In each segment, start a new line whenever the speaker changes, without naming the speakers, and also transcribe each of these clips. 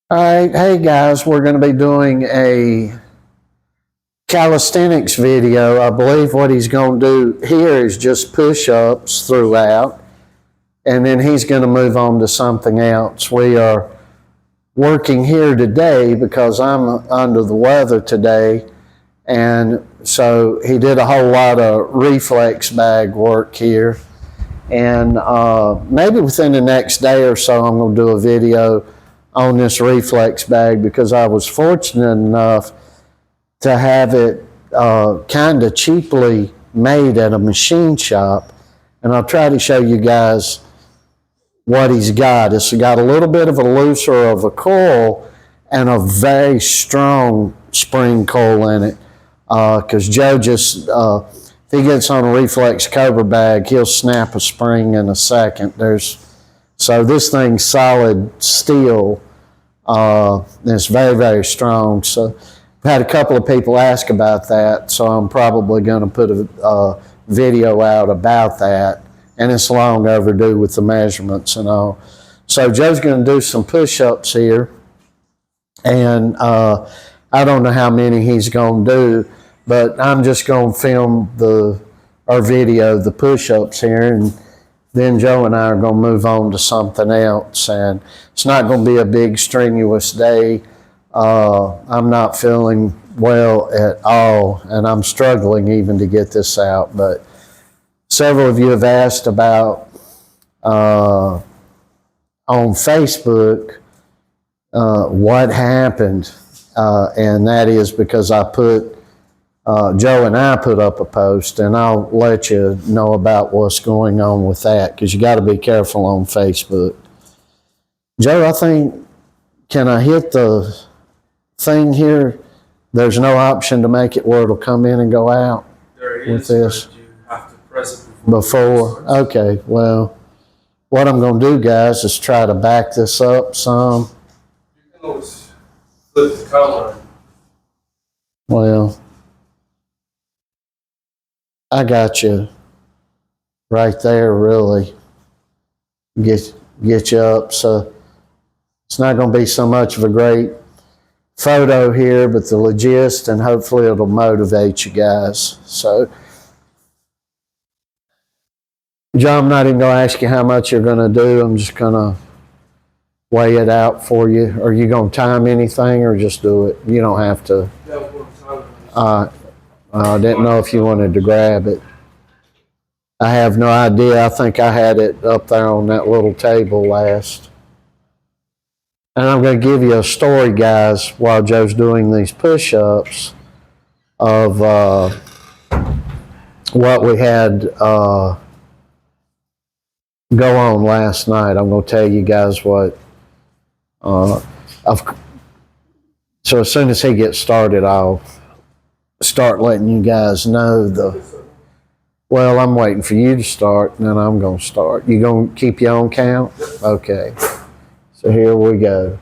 All right, hey guys, we're going to be doing a calisthenics video. I believe what he's going to do here is just push-ups throughout, and then he's going to move on to something else. We are working here today because I'm under the weather today, and so he did a whole lot of reflex bag work here. And maybe within the next day or so, I'm going to do a video on this reflex bag because I was fortunate enough to have it kind of cheaply made at a machine shop. And I'll try to show you guys what he's got. It's got a little bit of a looser of a coil and a very strong spring coil in it. Because Joe just, if he gets on a reflex cobra bag, he'll snap a spring in a second. So this thing's solid steel. It's very, very strong. So I've had a couple of people ask about that, so I'm probably going to put a video out about that. And it's long overdue with the measurements and all. So Joe's going to do some push-ups here. And I don't know how many he's going to do, but I'm just going to film our video, the push-ups here, and then Joe and I are going to move on to something else. And it's not going to be a big strenuous day. I'm not feeling well at all, and I'm struggling even to get this out. But several of you have asked about on Facebook what happened, and that is because Joe and I put up a post, and I'll let you know about what's going on with that because you got to be careful on Facebook. Joe, I think, can I hit the thing here? There's no option to make it where it'll come in and go out.
There is,
with this.
but you have to press it
before. Okay, well, what I'm going to do, guys, is try to back this up some.
You can always flip the color.
Well, I got you right there, really. Get you up. So it's not going to be so much of a great photo here, but the gist, and hopefully it'll motivate you guys. So, John, I'm not even going to ask you how much you're going to do. I'm just going to weigh it out for you. Are you going to time anything or just do it? You don't have to. I didn't know if you wanted to grab it. I have no idea. I think I had it up there on that little table last. And I'm going to give you a story, guys, while Joe's doing these push-ups of what we had go on last night. I'm going to tell you guys what. So as soon as he gets started, I'll start letting you guys know well, I'm waiting for you to start, and then I'm going to start. You going to keep your own count? Okay. So here we go.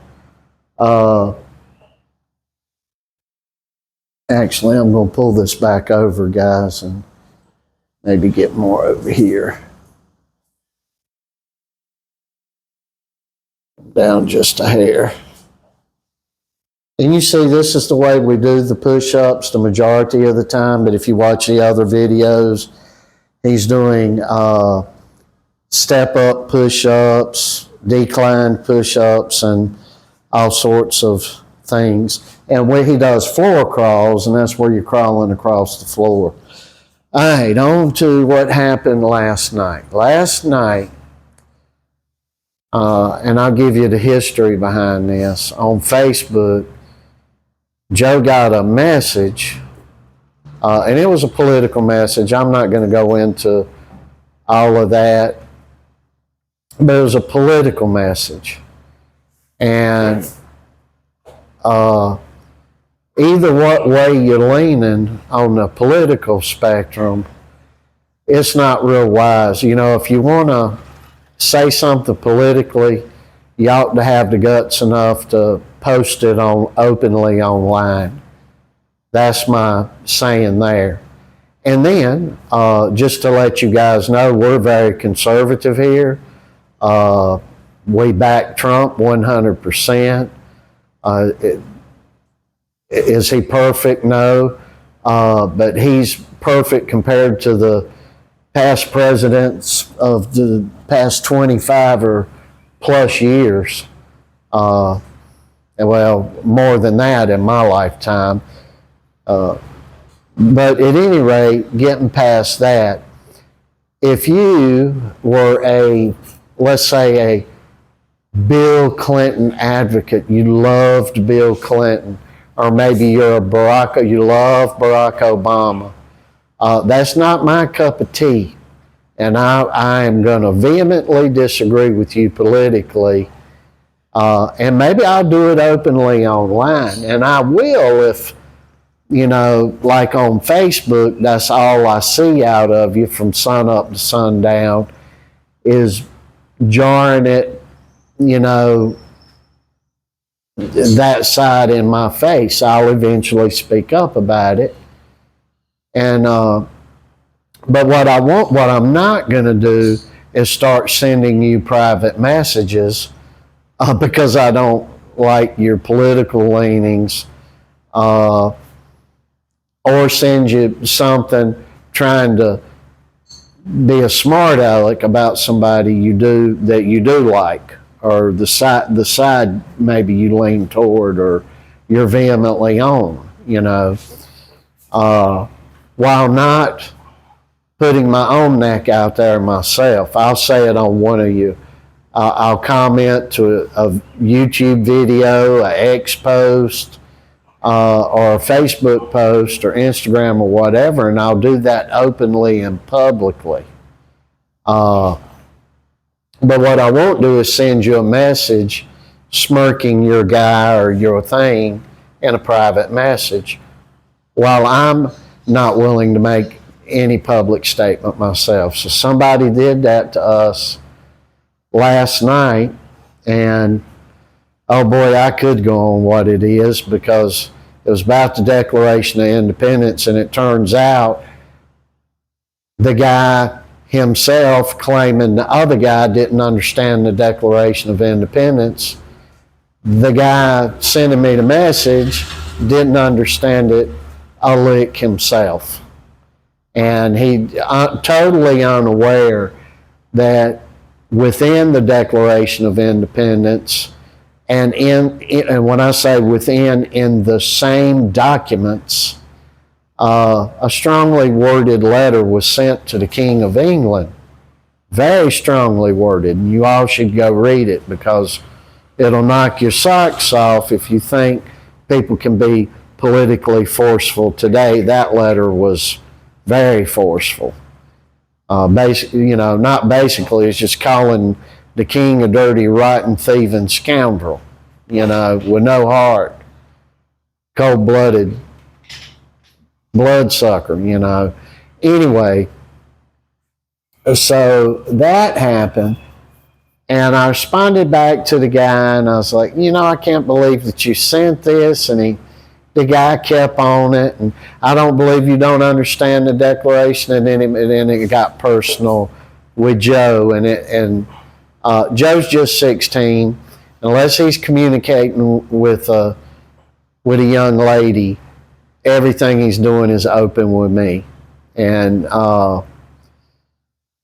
Actually, I'm going to pull this back over, guys, and maybe get more over here. Down just a hair. And you see, this is the way we do the push-ups the majority of the time, but if you watch the other videos, he's doing step-up push-ups, decline push-ups, and all sorts of things. And when he does floor crawls, and that's where you're crawling across the floor. All right, on to what happened last night. Last night, and I'll give you the history behind this, on Facebook, Joe got a message, and it was a political message. I'm not going to go into all of that, but it was a political message. And either what way you're leaning on the political spectrum, it's not real wise. You know, if you want to say something politically, you ought to have the guts enough to post it openly online. That's my saying there. And then, just to let you guys know, we're very conservative here. We back Trump 100%. Is he perfect? No. But he's perfect compared to the past presidents of the past 25 or plus years. Well, more than that in my lifetime. But at any rate, getting past that, if you were let's say a Bill Clinton advocate, you loved Bill Clinton, or maybe you love Barack Obama, that's not my cup of tea. And I am going to vehemently disagree with you politically. And maybe I'll do it openly online. And I will if, like on Facebook, that's all I see out of you from sun up to sundown is jarring it, that side in my face. I'll eventually speak up about it. And, but what I'm not going to do is start sending you private messages because I don't like your political leanings, or send you something trying to be a smart aleck about somebody that you do like, or the side maybe you lean toward or you're vehemently on, while not putting my own neck out there myself. I'll say it on one of you. I'll comment to a YouTube video, an X post, or a Facebook post or Instagram or whatever, and I'll do that openly and publicly. But what I won't do is send you a message smirking your guy or your thing in a private message, while I'm not willing to make any public statement myself. So somebody did that to us last night, and oh boy, I could go on what it is, because it was about the Declaration of Independence, and it turns out the guy himself claiming the other guy didn't understand the Declaration of Independence. The guy sending me the message didn't understand it a lick himself. And he totally unaware that within the Declaration of Independence, and and when I say within, in the same documents, a strongly worded letter was sent to the King of England, very strongly worded, and you all should go read it, because it'll knock your socks off if you think people can be politically forceful today. That letter was very forceful. Not basically, it's just calling the king a dirty, rotten, thieving scoundrel, with no heart, cold-blooded bloodsucker, Anyway, so that happened, and I responded back to the guy, and I was like, I can't believe that you sent this, and the guy kept on it, and I don't believe you don't understand the Declaration, and then it got personal with Joe, and Joe's just 16. Unless he's communicating with a young lady, everything he's doing is open with me, and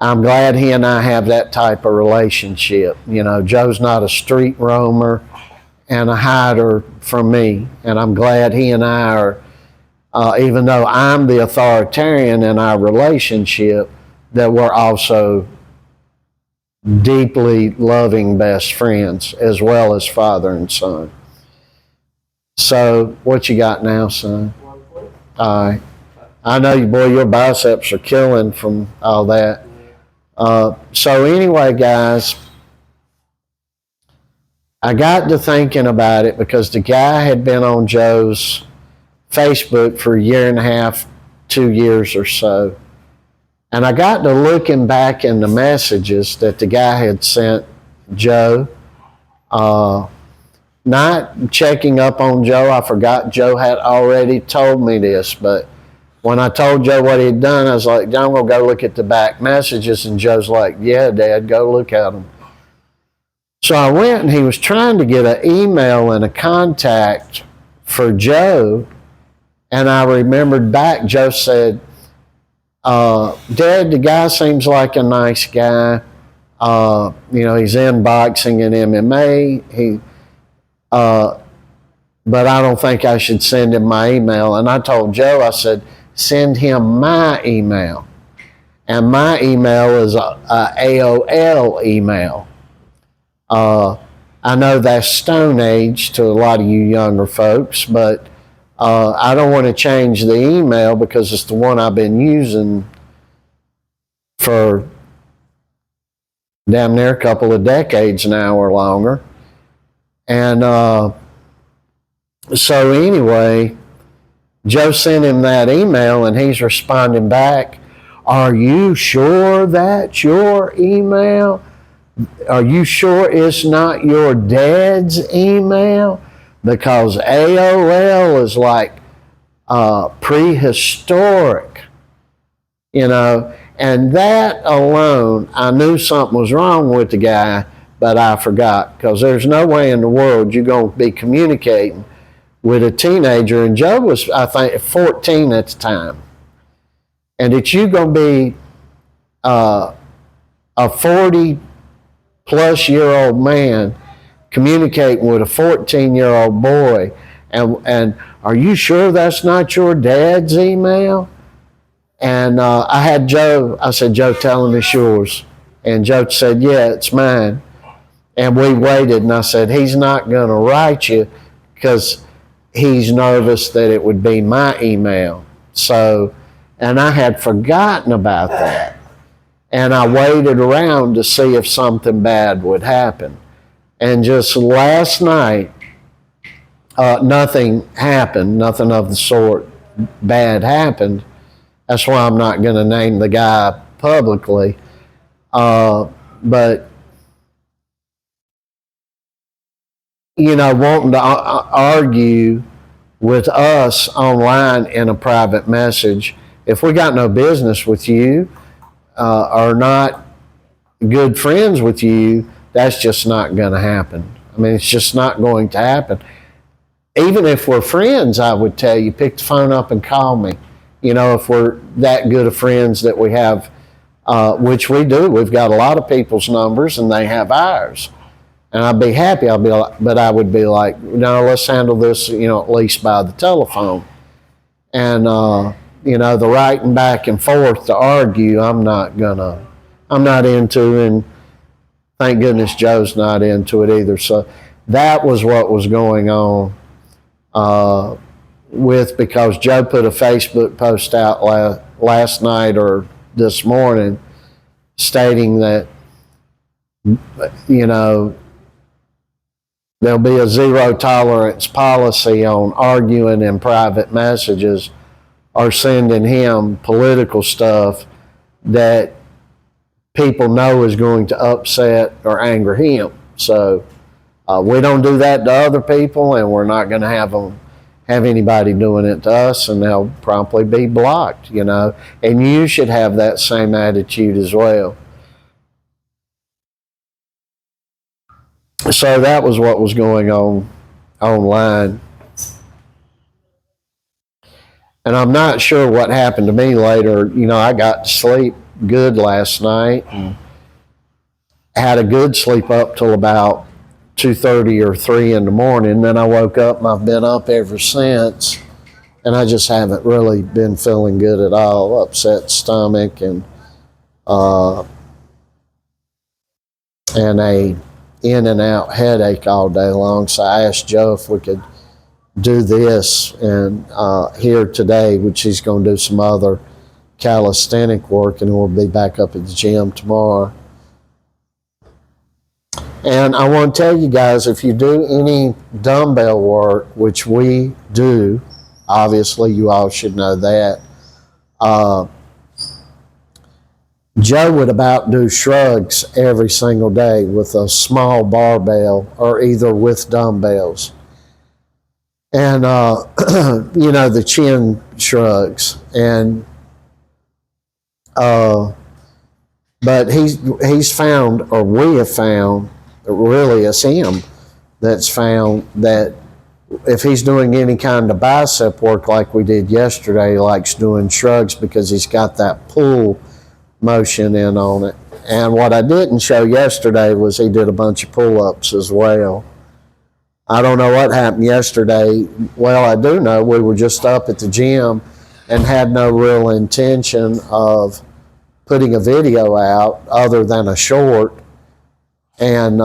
I'm glad he and I have that type of relationship. Joe's not a street roamer and a hider from me. And I'm glad he and I are, even though I'm the authoritarian in our relationship, that we're also deeply loving best friends, as well as father and son. So, what you got now, son? All right. I know you, boy, your biceps are killing from all that. So anyway, guys, I got to thinking about it, because the guy had been on Joe's Facebook for a year and a half, 2 years or so. And I got to looking back in the messages that the guy had sent Joe, not checking up on Joe. I forgot Joe had already told me this, but when I told Joe what he'd done, I was like, John, we'll go look at the back messages. And Joe's like, yeah, Dad, go look at them. So I went and he was trying to get an email and a contact for Joe. And I remembered back, Joe said, Dad, the guy seems like a nice guy. He's in boxing and MMA. But I don't think I should send him my email. And I told Joe, I said, send him my email. And my email is a AOL email. I know that's Stone Age to a lot of you younger folks, but I don't want to change the email because it's the one I've been using for damn near a couple of decades now or longer. And so anyway, Joe sent him that email and he's responding back, are you sure that's your email? Are you sure it's not your dad's email? Because AOL is like prehistoric, and that alone, I knew something was wrong with the guy, but I forgot, because there's no way in the world you're going to be communicating with a teenager, and Joe was, I think, 14 at the time, and that you're going to be a 40-plus-year-old man communicating with a 14-year-old boy, and are you sure that's not your dad's email? And I had Joe, I said, Joe, tell him it's yours. And Joe said, yeah, it's mine. And we waited, and I said, he's not going to write you because he's nervous that it would be my email. So, and I had forgotten about that. And I waited around to see if something bad would happen. And just last night, nothing happened, nothing of the sort bad happened. That's why I'm not going to name the guy publicly. But, wanting to argue with us online in a private message, if we got no business with you, are not good friends with you, that's just not going to happen. I mean, it's just not going to happen. Even if we're friends, I would tell you, pick the phone up and call me. If we're that good of friends that we have, which we do. We've got a lot of people's numbers and they have ours. And I'd be happy, but I would be like, no, let's handle this, at least by the telephone. And, the writing back and forth to argue, I'm not into, and thank goodness Joe's not into it either. So that was what was going on because Joe put a Facebook post out last night or this morning stating that, there'll be a zero tolerance policy on arguing in private messages or sending him political stuff that people know is going to upset or anger him. So we don't do that to other people, and we're not going to have anybody doing it to us, and they'll promptly be blocked, And you should have that same attitude as well. So that was what was going on online. And I'm not sure what happened to me later. I got to sleep good last night and had a good sleep up till about 2:30 or 3 in the morning. Then I woke up and I've been up ever since. And I just haven't really been feeling good at all. Upset stomach and a in and out headache all day long. So I asked Joe if we could do this and here today, which he's going to do some other calisthenic work, and we'll be back up at the gym tomorrow. And I want to tell you guys, if you do any dumbbell work, which we do, obviously you all should know that, Joe would about do shrugs every single day with a small barbell or either with dumbbells. And, the chin shrugs. And, but he's found, or we have found, really it's him that's found that if he's doing any kind of bicep work like we did yesterday, he likes doing shrugs because he's got that pull motion in on it. And what I didn't show yesterday was he did a bunch of pull-ups as well. I don't know what happened yesterday. Well, I do know we were just up at the gym and had no real intention of putting a video out other than a short. And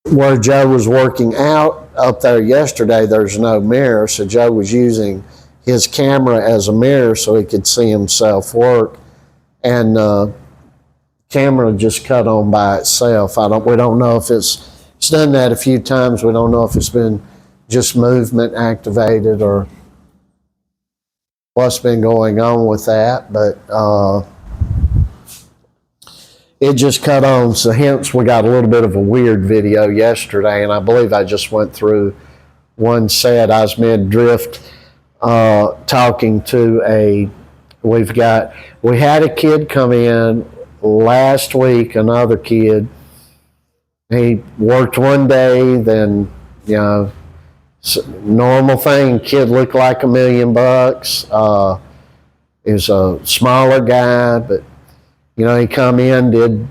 where Joe was working out up there yesterday, there's no mirror, so Joe was using his camera as a mirror so he could see himself work. And camera just cut on by itself. We don't know if it's done that a few times. We don't know if it's been just movement activated or what's been going on with that, but it just cut on, so hence we got a little bit of a weird video yesterday, and I believe I just went through one set. I was mid-drift talking to we had a kid come in last week, another kid. He worked one day, then, normal thing, kid looked like $1 million. He was a smaller guy, but, he come in, did,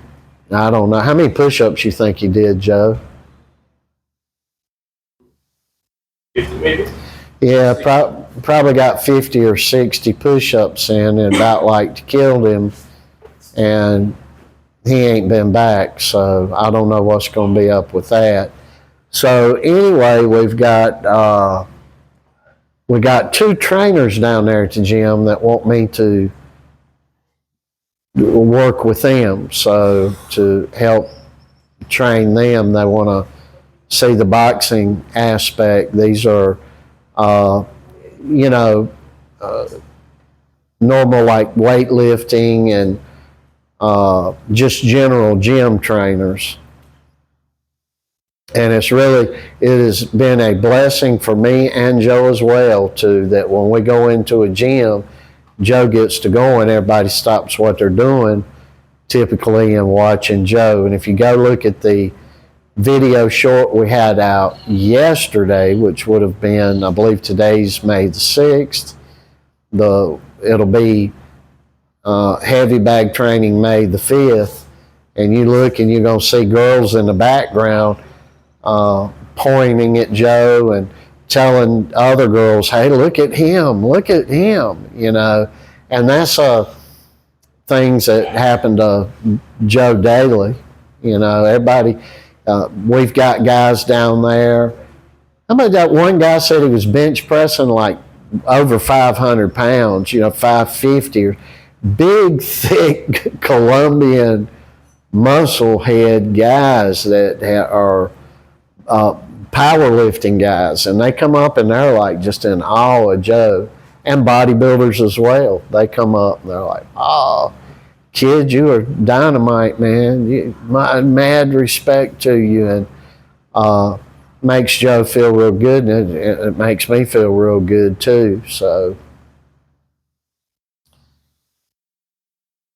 I don't know, how many push-ups you think he did, Joe?
50 maybe?
Yeah, probably got 50 or 60 push-ups in, and about like killed him, and he ain't been back, so I don't know what's going to be up with that. So anyway, we got 2 trainers down there at the gym that want me to work with them, so to help train them. They want to see the boxing aspect. These are normal like weightlifting and just general gym trainers. And it has been a blessing for me and Joe as well, too, that when we go into a gym, Joe gets to go and everybody stops what they're doing typically and watching Joe. And if you go look at the video short we had out yesterday, which would have been, I believe today's May the 6th, it'll be heavy bag training May the 5th, and you look and you're going to see girls in the background pointing at Joe and telling other girls, hey, look at him, and that's things that happen to Joe daily. Everybody, we've got guys down there. How about that one guy said he was bench pressing like over 500 pounds, 550, big, thick Colombian muscle head guys that are powerlifting guys, and they come up and they're like just in awe of Joe, and bodybuilders as well. They come up and they're like, oh, kid, you are dynamite, man. My mad respect to you, and makes Joe feel real good, and it makes me feel real good too. So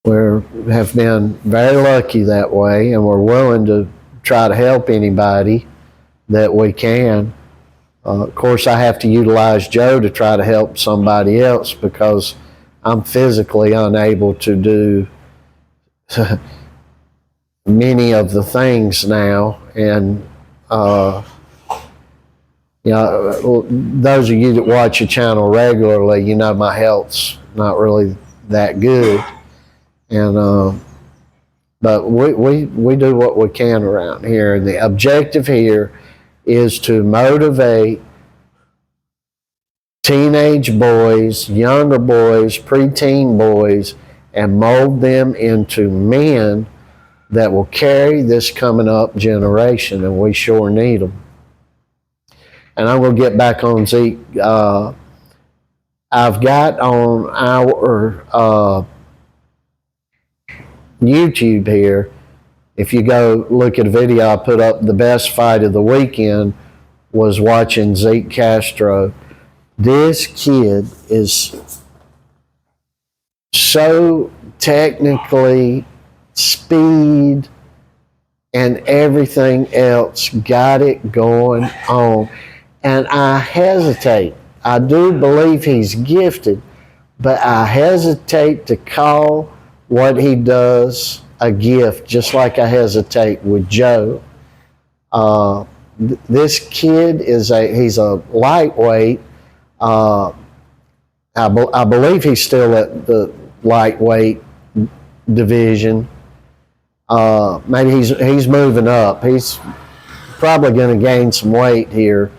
we have been very lucky that way, and we're willing to try to help anybody that we can. Of course, I have to utilize Joe to try to help somebody else because I'm physically unable to do many of the things now. And those of you that watch the channel regularly, my health's not really that good. And but we do what we can around here. And the objective here is to motivate teenage boys, younger boys, preteen boys, and mold them into men that will carry this coming up generation, and we sure need them. And I'm going to get back on Zeke. I've got on our YouTube here, if you go look at a video I put up, the best fight of the weekend was watching Zeke Castro. This kid is so technically, speed, and everything else got it going on. And I hesitate. I do believe he's gifted, but I hesitate to call what he does a gift, just like I hesitate with Joe. This kid he's a lightweight. I believe he's still at the lightweight division. Maybe he's moving up. He's probably going to gain some weight here.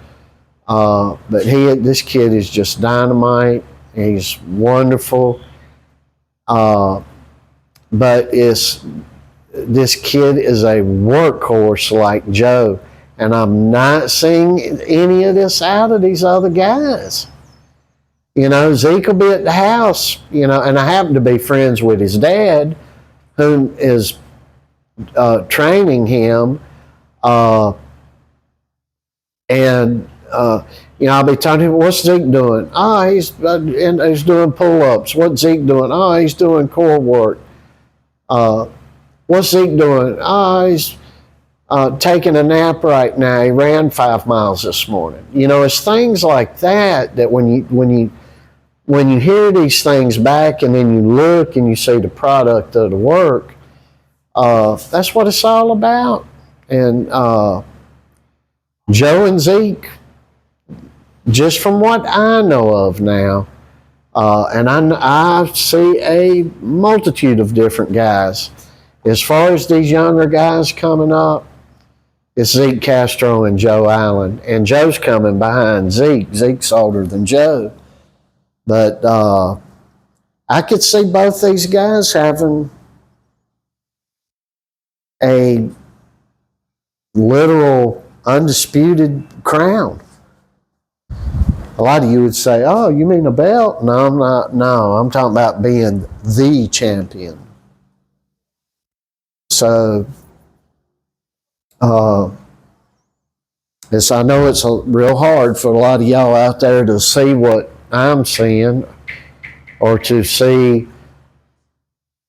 But this kid is just dynamite. He's wonderful. But this kid is a workhorse like Joe. And I'm not seeing any of this out of these other guys. Zeke will be at the house, and I happen to be friends with his dad, who is training him. I'll be telling him, what's Zeke doing? He's doing pull-ups. What's Zeke doing? He's doing core work. What's Zeke doing? He's taking a nap right now. He ran 5 miles this morning. It's things like that when you hear these things back and then you look and you see the product of the work, that's what it's all about. And Joe and Zeke, just from what I know of now, and I see a multitude of different guys. As far as these younger guys coming up, it's Zeke Castro and Joe Allen. And Joe's coming behind Zeke. Zeke's older than Joe. But I could see both these guys having a literal undisputed crown. A lot of you would say, oh, you mean a belt? No, I'm not. No, I'm talking about being the champion. So, I know it's real hard for a lot of y'all out there to see what I'm seeing or to see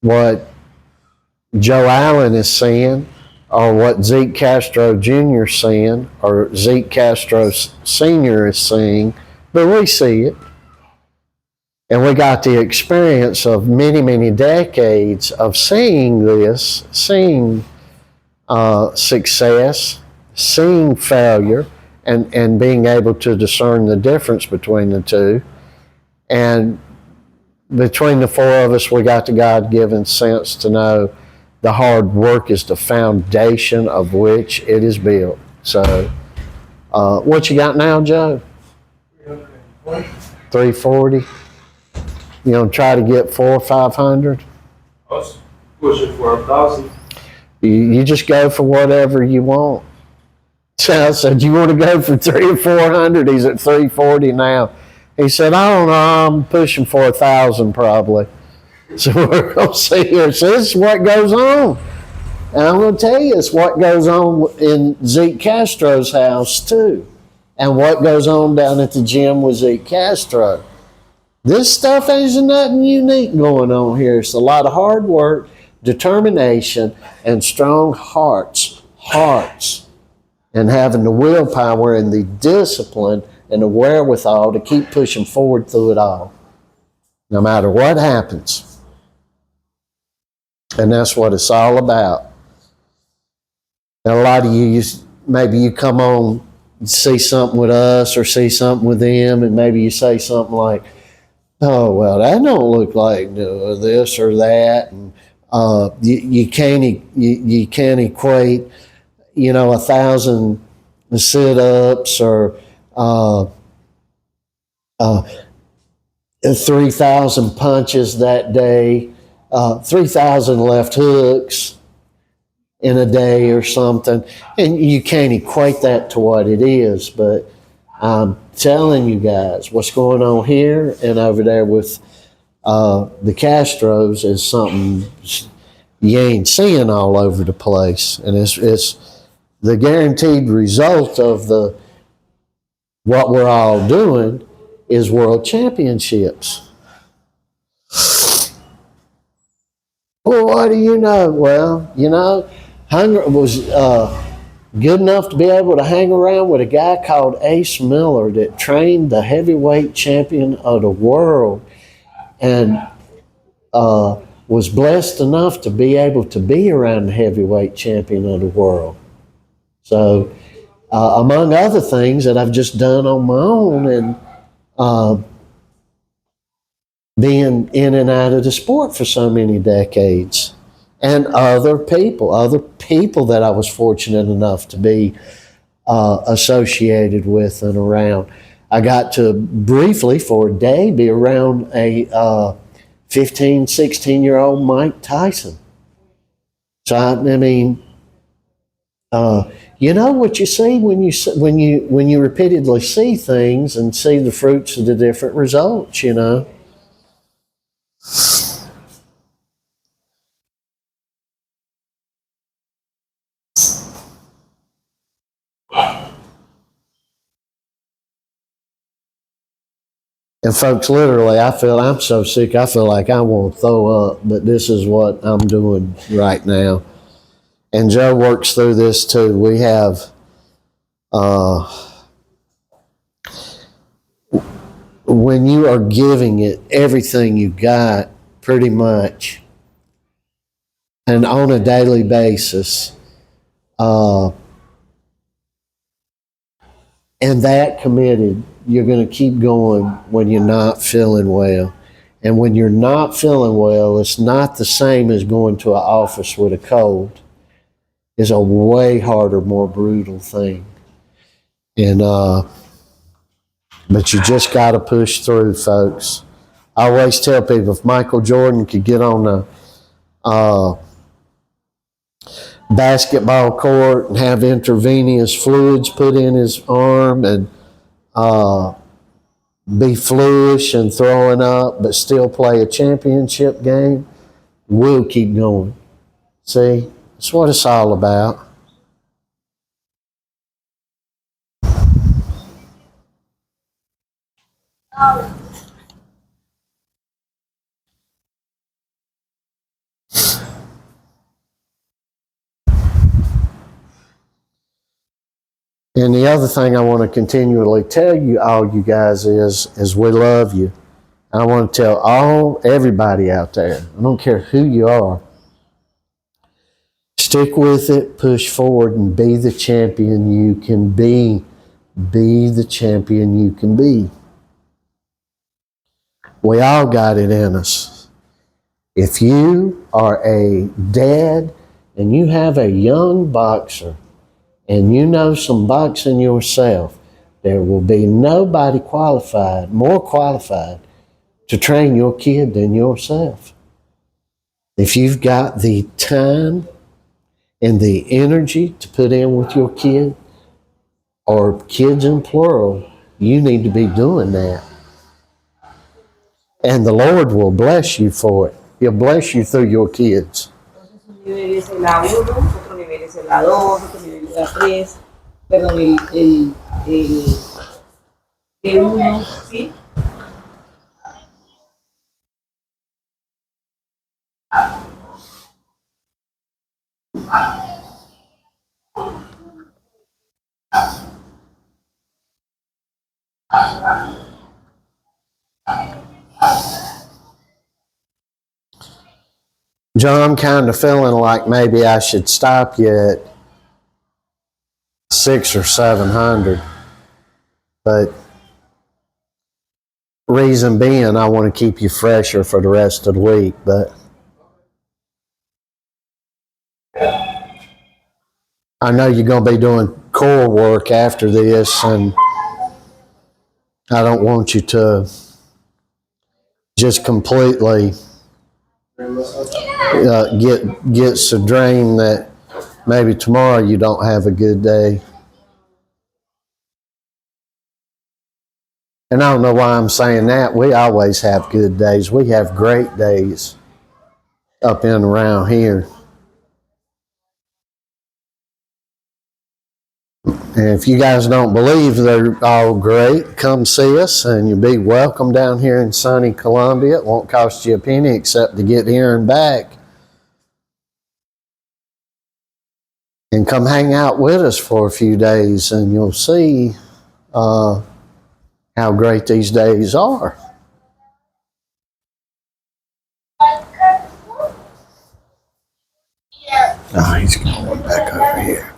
what Joe Allen is seeing or what Zeke Castro Jr. is seeing or Zeke Castro Sr. is seeing, but we see it. And we got the experience of many, many decades of seeing this, seeing success, seeing failure, and being able to discern the difference between the two. And between the four of us, we got the God-given sense to know the hard work is the foundation of which it is built. So, what you got now, Joe? 340. You know, try to get 400 or 500.
I was pushing for 1,000.
You just go for whatever you want. So I said, you want to go for 300 or 400? He's at 340 now. He said, I don't know, I'm pushing for 1,000 probably. So we're going to see here. So this is what goes on. And I'm going to tell you, it's what goes on in Zeke Castro's house too. And what goes on down at the gym with Zeke Castro. This stuff isn't nothing unique going on here. It's a lot of hard work, determination, and strong hearts, and having the willpower and the discipline and the wherewithal to keep pushing forward through it all, no matter what happens. And that's what it's all about. And a lot of you, maybe you come on, see something with us or see something with them, and maybe you say something like, oh, well, that don't look like this or that. And you can't equate, 1,000 sit-ups or 3,000 punches that day, 3,000 left hooks in a day or something. And you can't equate that to what it is, but I'm telling you guys, what's going on here and over there with the Castros is something you ain't seeing all over the place. And it's the guaranteed result of what we're all doing is world championships. Well, what do you know? Well, was good enough to be able to hang around with a guy called Ace Miller that trained the heavyweight champion of the world, and was blessed enough to be able to be around the heavyweight champion of the world. So, among other things that I've just done on my own, and being in and out of the sport for so many decades, and other people that I was fortunate enough to be associated with and around. I got to briefly, for a day, be around a 15, 16-year-old Mike Tyson. So I mean, you know what you see when you repeatedly see things and see the fruits of the different results, you know. And folks, literally, I'm so sick, I feel like I want to throw up, but this is what I'm doing right now. And Joe works through this too. We have, when you are giving it everything you got, pretty much, and on a daily basis, and that committed, you're going to keep going when you're not feeling well. And when you're not feeling well, it's not the same as going to an office with a cold. It's a way harder, more brutal thing. And but you just got to push through, folks. I always tell people, if Michael Jordan could get on the basketball court and have intravenous fluids put in his arm and be fluish and throwing up, but still play a championship game, we'll keep going. See, that's what it's all about. And the other thing I want to continually tell you, all you guys, is we love you. I want to tell everybody out there, I don't care who you are, stick with it, push forward, and be the champion you can be. Be the champion you can be. We all got it in us. If you are a dad and you have a young boxer and you know some boxing yourself, there will be nobody more qualified to train your kid than yourself. If you've got the time and the energy to put in with your kid, or kids in plural, you need to be doing that. And the Lord will bless you for it. He'll bless you through your kids.
Un nivel es el A1, otro nivel es el A2, otro nivel es el A3, perdón, el E1, ¿sí?
John, I'm kind of feeling like maybe I should stop you at 600 or 700. But reason being, I want to keep you fresher for the rest of the week. But I know you're going to be doing core work after this, and I don't want you to just completely get so drained that maybe tomorrow you don't have a good day. And I don't know why I'm saying that. We always have good days. We have great days up and around here. And if you guys don't believe they're all great, come see us and you'll be welcome down here in sunny Columbia. It won't cost you a penny except to get here and back. And come hang out with us for a few days, and you'll see how great these days are. Oh, he's going back over here.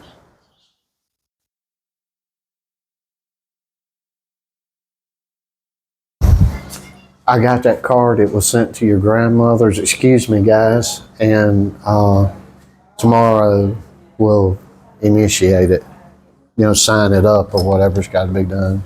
I got that card. It was sent to your grandmother's. Excuse me, guys. And tomorrow we'll initiate it. You know, sign it up or whatever's got to be done.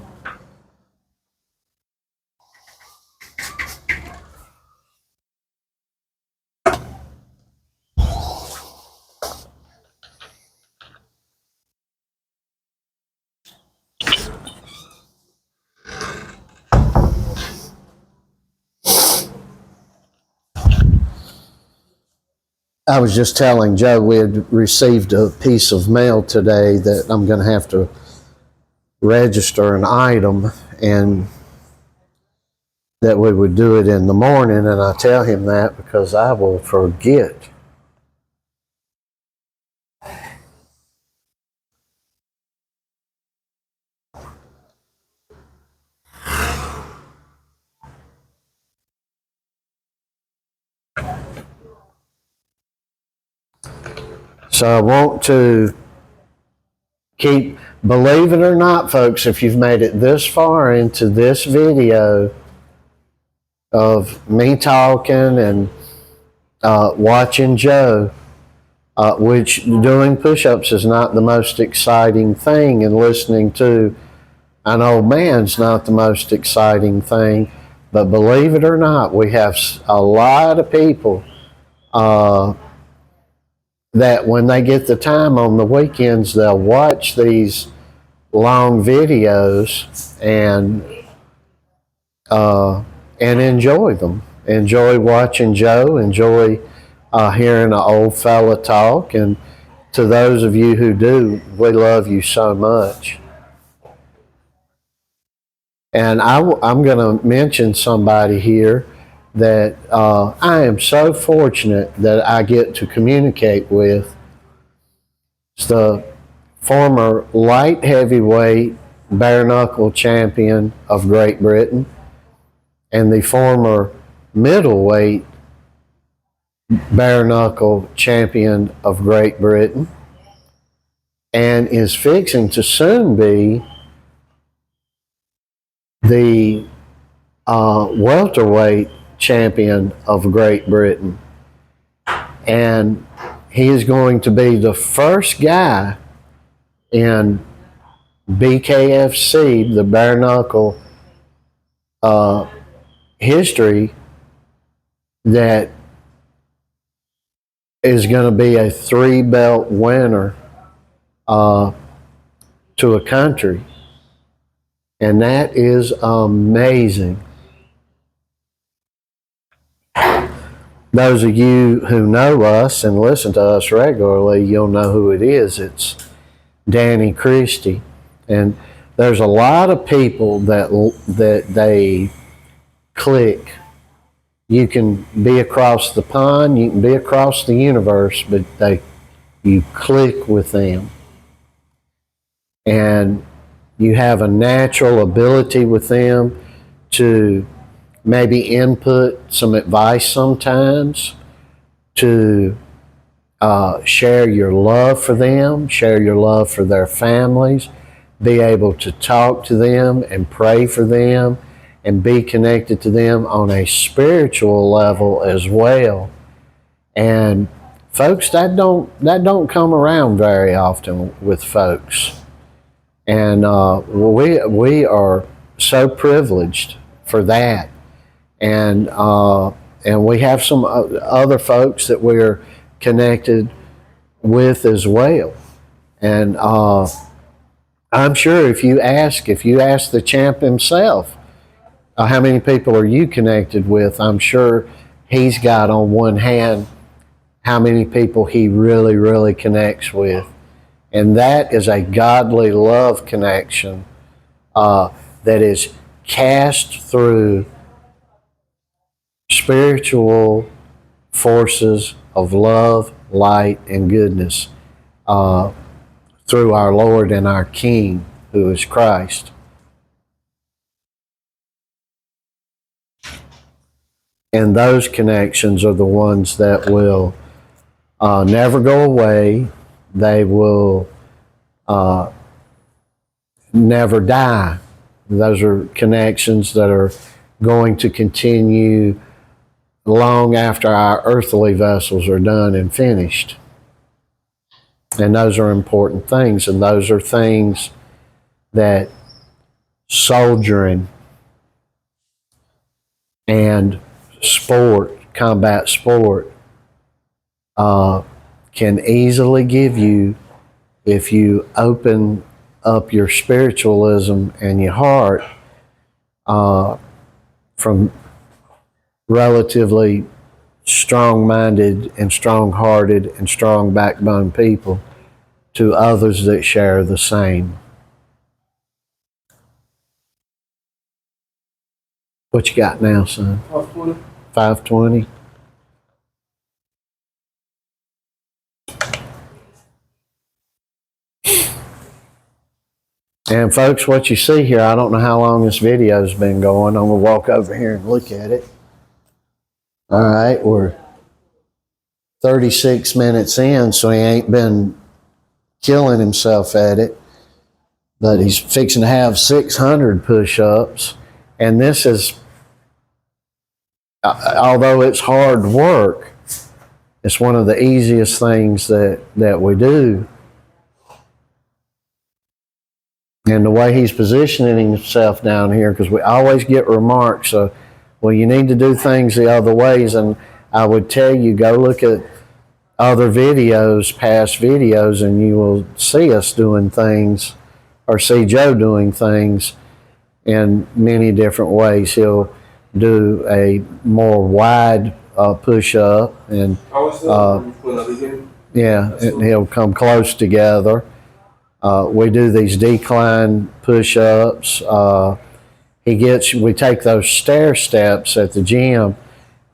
I was just telling Joe we had received a piece of mail today that I'm going to have to register an item, and that we would do it in the morning, and I tell him that because I will forget. So I want to keep, believe it or not, folks, if you've made it this far into this video of me talking and watching Joe, which doing push-ups is not the most exciting thing, and listening to an old man's not the most exciting thing, but believe it or not, we have a lot of people that when they get the time on the weekends, they'll watch these long videos and enjoy them. Enjoy watching Joe, enjoy hearing an old fella talk, and to those of you who do, we love you so much. And I'm going to mention somebody here that I am so fortunate that I get to communicate with. It's the former light heavyweight bare knuckle champion of Great Britain and the former middleweight bare knuckle champion of Great Britain, and is fixing to soon be the welterweight champion of Great Britain. And he is going to be the first guy in BKFC, the bare knuckle history, that is going to be a 3-belt winner to a country. And that is amazing. Those of you who know us and listen to us regularly, you'll know who it is. It's Danny Christie. And there's a lot of people that they click. You can be across the pond, you can be across the universe, but you click with them. And you have a natural ability with them to maybe input some advice sometimes, to share your love for them, share your love for their families, be able to talk to them and pray for them and be connected to them on a spiritual level as well. And folks, that don't come around very often with folks. And we are so privileged for that. And we have some other folks that we're connected with as well. And I'm sure if you ask the champ himself, how many people are you connected with, I'm sure he's got on one hand how many people he really, really connects with. And that is a godly love connection that is cast through spiritual forces of love, light, and goodness. through our Lord and our King, who is Christ. And those connections are the ones that will never go away. They will never die. Those are connections that are going to continue long after our earthly vessels are done and finished. And those are important things, and those are things that soldiering and sport, combat sport, can easily give you if you open up your spiritualism and your heart from relatively strong-minded and strong-hearted and strong-backbone people to others that share the same. What you got now, son?
520.
520? And folks, what you see here, I don't know how long this video's been going. I'm going to walk over here and look at it. All right, we're 36 minutes in, so he ain't been killing himself at it. But he's fixing to have 600 push-ups. And this is, although it's hard work, it's one of the easiest things that we do. And the way he's positioning himself down here, because we always get remarks, well, you need to do things the other ways. And I would tell you, go look at other videos, past videos, and you will see us doing things, or see Joe doing things in many different ways. He'll do a more wide push-up, and yeah, and he'll come close together. We do these decline push-ups. We take those stair steps at the gym,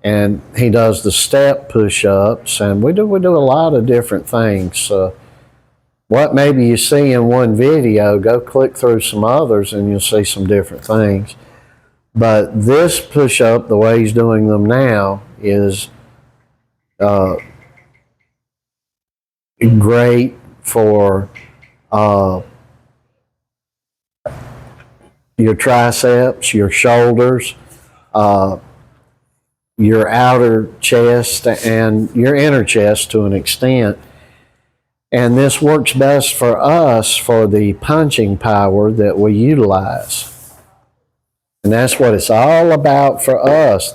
and he does the step push-ups, and we do a lot of different things. What maybe you see in one video, go click through some others and you'll see some different things. But this push-up, the way he's doing them now, is great for your triceps, your shoulders, your outer chest, and your inner chest to an extent. And this works best for us for the punching power that we utilize. And that's what it's all about for us.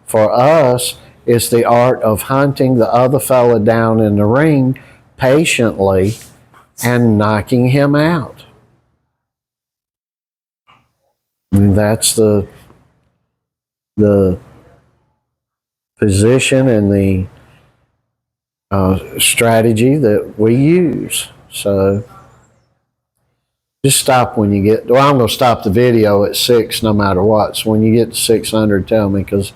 For us, it's the art of hunting the other fella down in the ring patiently and knocking him out. And that's the position and the strategy that we use. So just stop when you get, well, I'm going to stop the video at 6 no matter what. So when you get to 600, tell me, because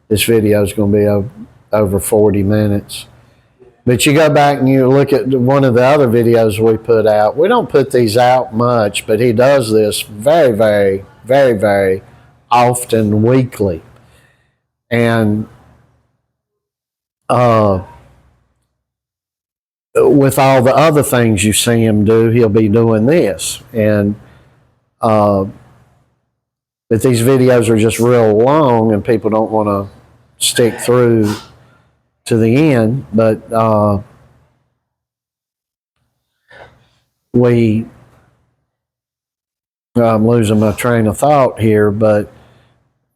this video is going to be over 40 minutes. But you go back and you look at one of the other videos we put out. We don't put these out much, but he does this very, very, very, very often, weekly. And with all the other things you see him do, he'll be doing this. And but these videos are just real long and people don't want to stick through to the end. But I'm losing my train of thought here, but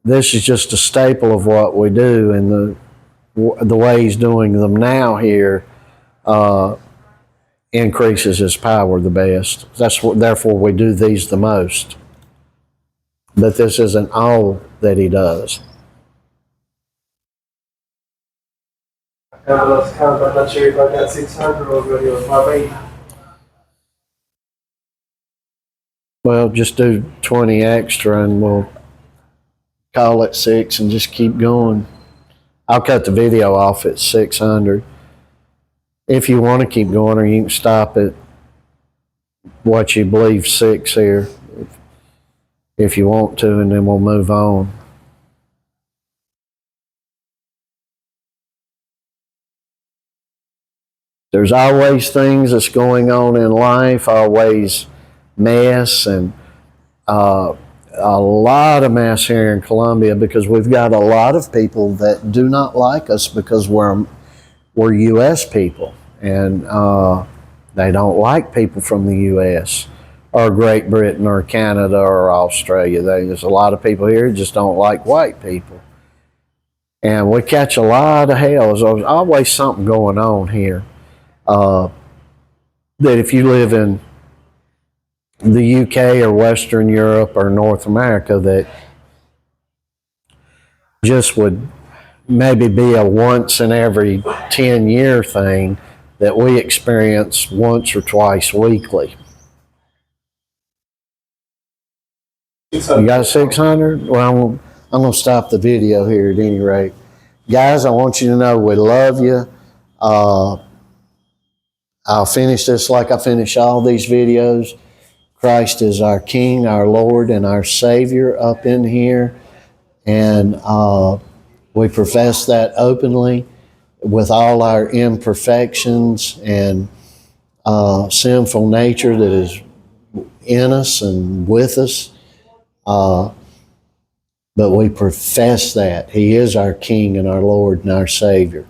this is just a staple of what we do, and the way he's doing them now here increases his power the best. Therefore we do these the most. But this isn't all that he does.
I lost count. I'm not sure if I got 600 already or 580.
Well, just do 20 extra and we'll call it 6 and just keep going. I'll cut the video off at 600. If you want to keep going, or you can stop at what you believe 6 here, if you want to, and then we'll move on. There's always things that's going on in life, always mess, and a lot of mess here in Columbia because we've got a lot of people that do not like us because we're U.S. people, and they don't like people from the U.S. or Great Britain or Canada or Australia. There's a lot of people here who just don't like white people. And we catch a lot of hell. There's always something going on here. That if you live in the UK or Western Europe or North America, that just would maybe be a once in every 10-year thing that we experience once or twice weekly. You got 600? Well, I'm going to stop the video here at any rate. Guys, I want you to know we love you. I'll finish this like I finish all these videos. Christ is our King, our Lord, and our Savior up in here. And we profess that openly with all our imperfections and sinful nature that is in us and with us. But we profess that He is our King and our Lord and our Savior.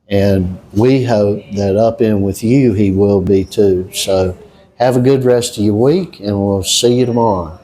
And we hope that up in with you, He will be too. So have a good rest of your week, and we'll see you tomorrow.